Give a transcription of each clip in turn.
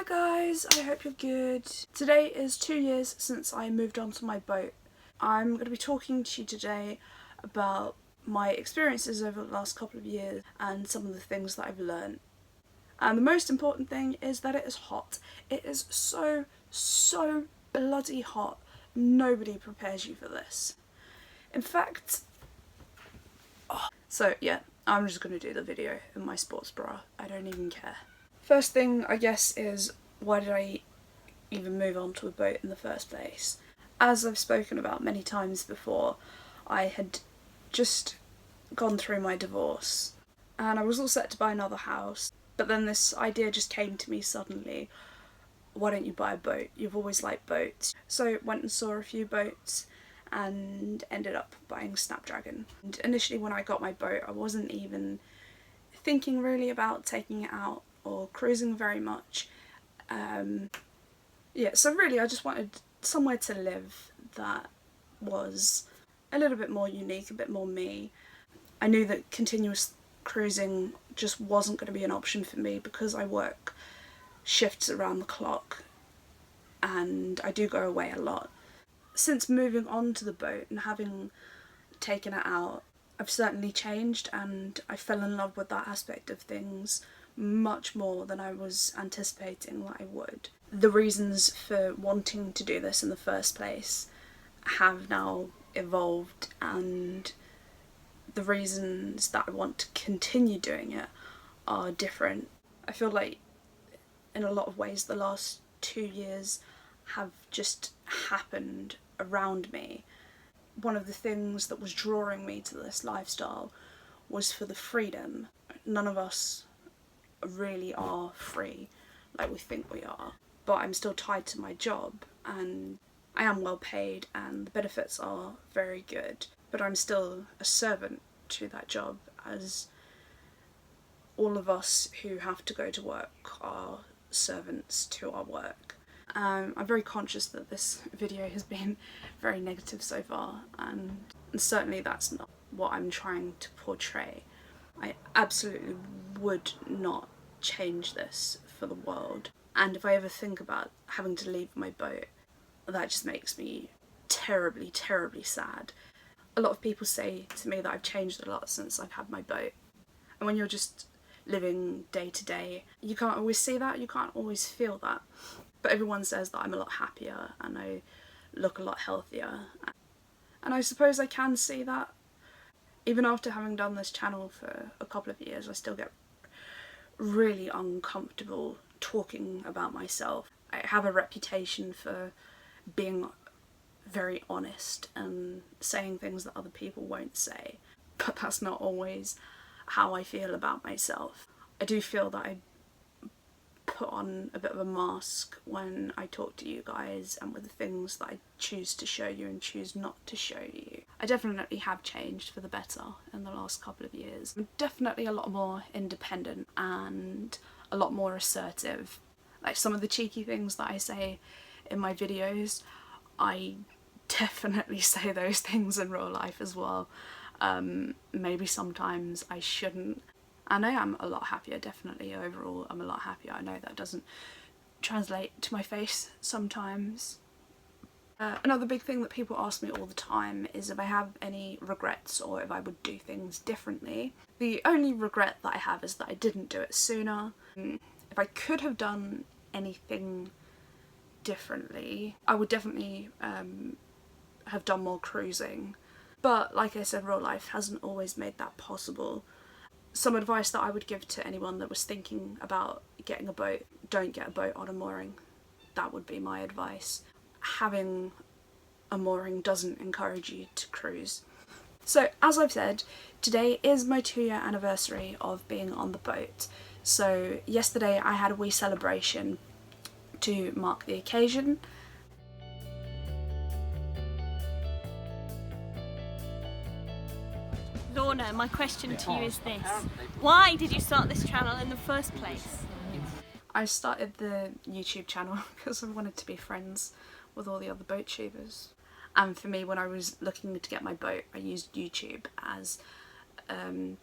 Hi guys, I hope you're good. Today is 2 years since I moved onto my boat. I'm going to be talking to you today about my experiences over the last couple of years and some of the things that I've learned. And the most important thing is that it is hot. It is so bloody hot. Nobody prepares you for this. In fact, so yeah, I'm just going to do the video in my sports bra. I don't even care. First thing, I guess, is why did I even move on to a boat in the first place? As I've spoken about many times before, I had just gone through my divorce and I was all set to buy another house, but then this idea just came to me suddenly. Why don't you buy a boat? You've always liked boats. So went and saw a few boats and ended up buying Snapdragon. And initially when I got my boat, I wasn't even thinking really about taking it out or cruising very much. So really I just wanted somewhere to live that was a little bit more unique, a bit more me. I knew that continuous cruising just wasn't going to be an option for me because I work shifts around the clock and I do go away a lot. Since moving on to the boat and having taken it out, I've certainly changed and I fell in love with that aspect of things much more than I was anticipating that I would. The reasons for wanting to do this in the first place have now evolved, and the reasons that I want to continue doing it are different. I feel like in a lot of ways the last 2 years have just happened around me. One of the things that was drawing me to this lifestyle was for the freedom. None of us really are free like we think we are, but I'm still tied to my job and I am well paid and the benefits are very good, but I'm still a servant to that job, as all of us who have to go to work are servants to our work. I'm very conscious that this video has been very negative so far, and certainly that's not what I'm trying to portray. I absolutely would not change this for the world, and if I ever think about having to leave my boat, that just makes me terribly sad. A lot of people say to me that I've changed a lot since I've had my boat, and when you're just living day to day, you can't always see that, you can't always feel that, but everyone says that I'm a lot happier and I look a lot healthier, and I suppose I can see that. Even after having done this channel for a couple of years, I still get really uncomfortable talking about myself. I have a reputation for being very honest and saying things that other people won't say, but that's not always how I feel about myself. I do feel that I put on a bit of a mask when I talk to you guys and with the things that I choose to show you and choose not to show you. I definitely have changed for the better in the last couple of years. I'm definitely a lot more independent and a lot more assertive. Like some of the cheeky things that I say in my videos, I definitely say those things in real life as well. Maybe sometimes I shouldn't. And I am a lot happier, definitely. Overall, I'm a lot happier. I know that doesn't translate to my face sometimes. Another big thing that people ask me all the time is if I have any regrets or if I would do things differently. The only regret that I have is that I didn't do it sooner. If I could have done anything differently, I would definitely have done more cruising. But like I said, real life hasn't always made that possible. Some advice that I would give to anyone that was thinking about getting a boat: don't get a boat on a mooring. That would be my advice. Having a mooring doesn't encourage you to cruise. So as I've said, today is my 2-year anniversary of being on the boat. So yesterday I had a wee celebration to mark the occasion. Lorna, my question to you is this: why did you start this channel in the first place? I started the YouTube channel because I wanted to be friends with all the other boat tubers. And for me, when I was looking to get my boat, I used YouTube as an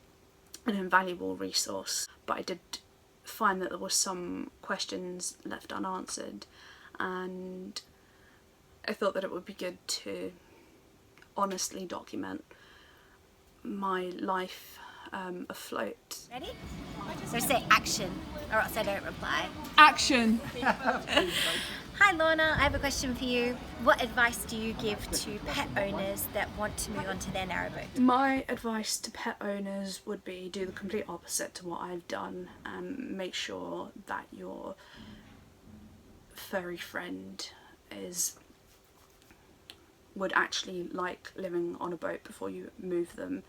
invaluable resource. But I did find that there were some questions left unanswered, and I thought that it would be good to honestly document my life afloat. Ready? So say action, or else I don't reply. Action! Hi Lorna, I have a question for you. What advice do you give to pet owners that want to move on to their narrowboat? My advice to pet owners would be do the complete opposite to what I've done, and make sure that your furry friend would actually like living on a boat before you move them.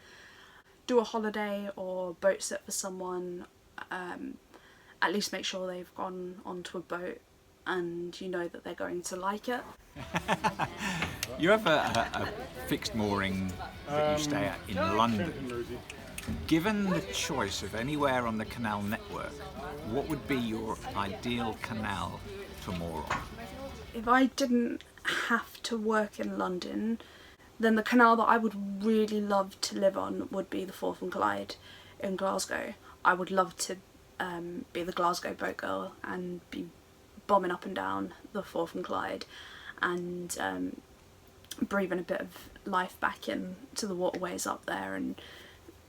Do a holiday or boat sit for someone, at least make sure they've gone onto a boat and you know that they're going to like it. You have a fixed mooring that you stay at in London. Given the choice of anywhere on the canal network, what would be your ideal canal to moor on? If I didn't have to work in London, then the canal that I would really love to live on would be the Forth and Clyde in Glasgow. I would love to be the Glasgow boat girl and be bombing up and down the Forth and Clyde and breathing a bit of life back into the waterways up there and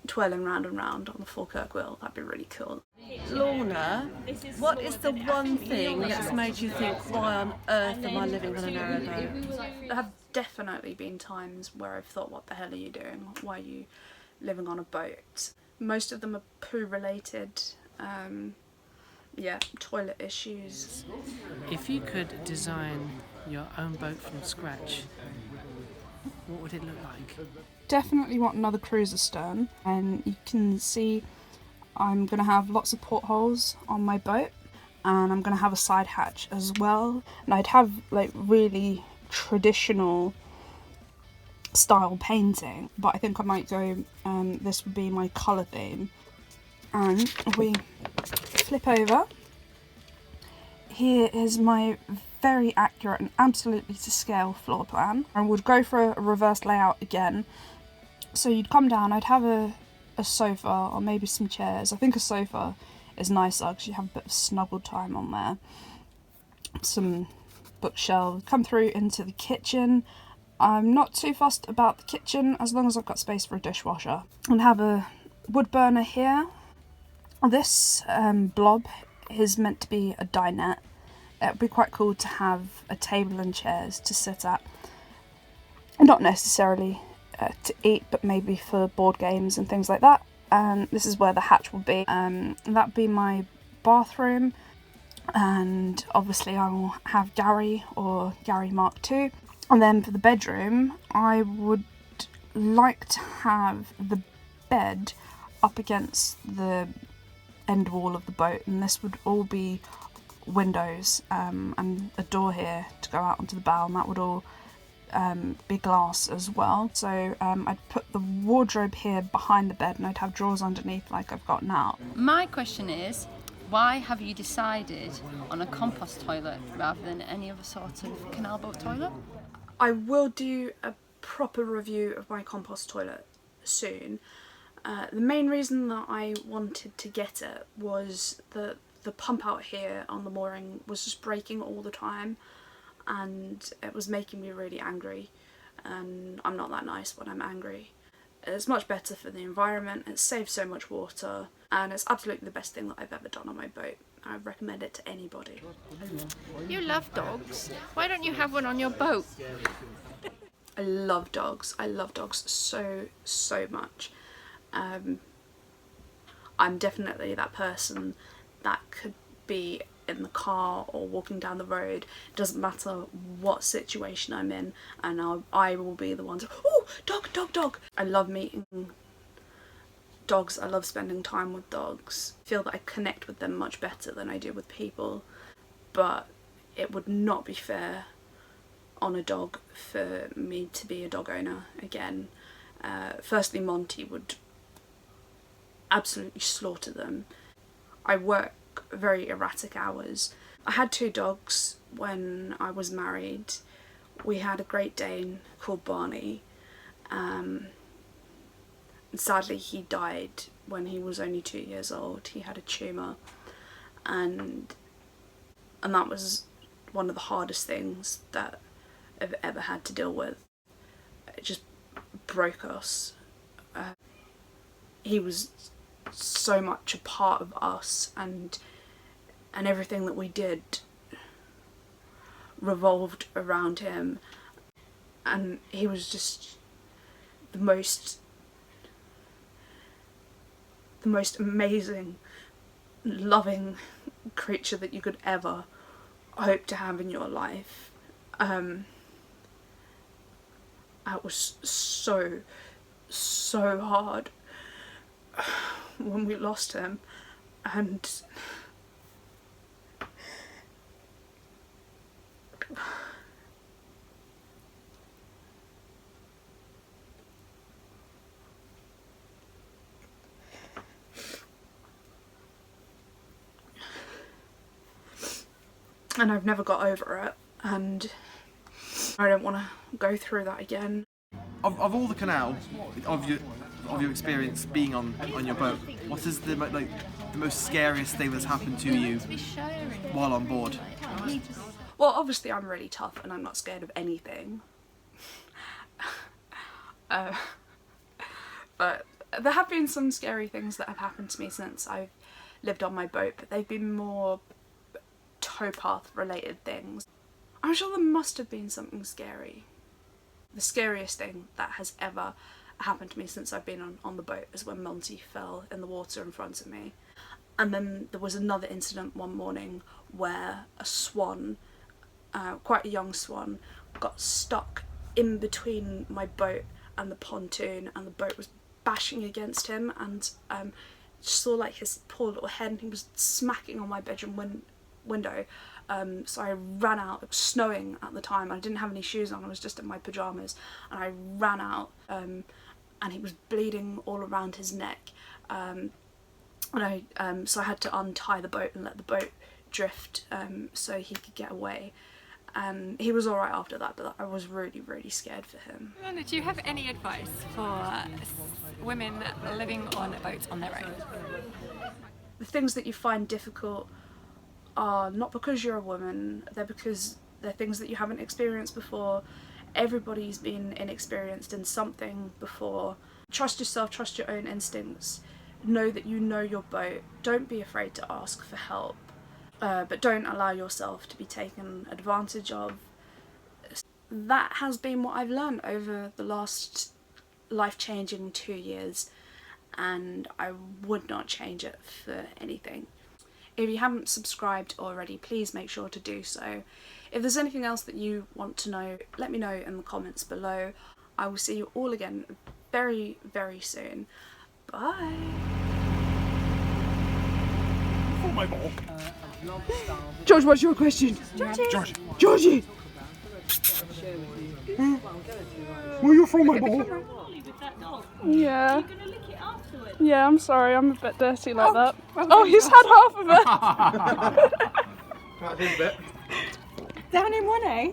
twirling round and round on the Falkirk wheel. That'd be really cool. Lorna, what is the one thing that's made you think, why on earth am I living on a narrowboat? There have definitely been times where I've thought, what the hell are you doing? Why are you living on a boat? Most of them are poo related. Yeah, toilet issues. If you could design your own boat from scratch, what would it look like? Definitely want another cruiser stern, and you can see I'm going to have lots of portholes on my boat, and I'm going to have a side hatch as well, and I'd have like really traditional style painting, but I think I might go, this would be my colour theme. And if we flip over, here is my very accurate and absolutely to scale floor plan. I would go for a reverse layout again. So you'd come down, I'd have a sofa or maybe some chairs. I think a sofa is nicer because you have a bit of snuggle time on there. Some bookshelves. Come through into the kitchen. I'm not too fussed about the kitchen as long as I've got space for a dishwasher. And have a wood burner here. This blob is meant to be a dinette. It would be quite cool to have a table and chairs to sit at. Not necessarily to eat, but maybe for board games and things like that. This is where the hatch will be. That'd be my bathroom, and obviously I will have Gary or Gary Mark II. And then for the bedroom, I would like to have the bed up against the end wall of the boat, and this would all be windows and a door here to go out onto the bow, and that would all be glass as well. So I'd put the wardrobe here behind the bed, and I'd have drawers underneath like I've got now. My question is, why have you decided on a compost toilet rather than any other sort of canal boat toilet? I will do a proper review of my compost toilet soon. The main reason that I wanted to get it was that the pump out here on the mooring was just breaking all the time, and it was making me really angry, and I'm not that nice when I'm angry. It's much better for the environment, it saves so much water, and it's absolutely the best thing that I've ever done on my boat. I recommend it to anybody. You love dogs. Why don't you have one on your boat? I love dogs. I love dogs so much. I'm definitely that person that could be in the car or walking down the road. It doesn't matter what situation I'm in, and I will be the one to, oh, dog, dog, dog. I love meeting dogs. I love spending time with dogs. I feel that I connect with them much better than I do with people, but it would not be fair on a dog for me to be a dog owner again. Firstly, Monty would absolutely slaughter them. I work very erratic hours. I had 2 dogs when I was married. We had a Great Dane called Barney. Sadly, he died when he was only 2 years old. He had a tumour, and that was one of the hardest things that I've ever had to deal with. It just broke us. He was so much a part of us, and everything that we did revolved around him, and he was just the most amazing, loving creature that you could ever hope to have in your life. That was so hard when we lost him, and I've never got over it, and I don't want to go through that again. Of all the canal, of your experience being on your boat, what is the most scariest thing that's happened to you while on board? Well, obviously I'm really tough and I'm not scared of anything. But there have been some scary things that have happened to me since I've lived on my boat, but they've been more towpath related things. I'm sure there must have been something scary. The scariest thing that has ever happened to me since I've been on the boat is when Monty fell in the water in front of me. And then there was another incident one morning where a swan, quite a young swan, got stuck in between my boat and the pontoon, and the boat was bashing against him, and just saw like his poor little head, and he was smacking on my bedroom window. So I ran out. It was snowing at the time. I didn't have any shoes on. I was just in my pyjamas, and I ran out, and he was bleeding all around his neck. So I had to untie the boat and let the boat drift so he could get away. And he was alright after that, but I was really, really scared for him. Do you have any advice for women living on a boat on their own? The things that you find difficult are not because you're a woman, they're because they're things that you haven't experienced before. Everybody's been inexperienced in something before. Trust yourself, trust your own instincts. Know that you know your boat. Don't be afraid to ask for help. But don't allow yourself to be taken advantage of. That has been what I've learned over the last life-changing 2 years, and I would not change it for anything. If you haven't subscribed already, please make sure to do so. If there's anything else that you want to know, let me know in the comments below. I will see you all again very, very soon. Bye. Oh my ball. George, what's your question? Georgie. Georgie. Will you throw my ball? Yeah. Yeah, I'm sorry, I'm a bit dirty like that. Oh, he's had half of it! That is a bit. Down in one, eh?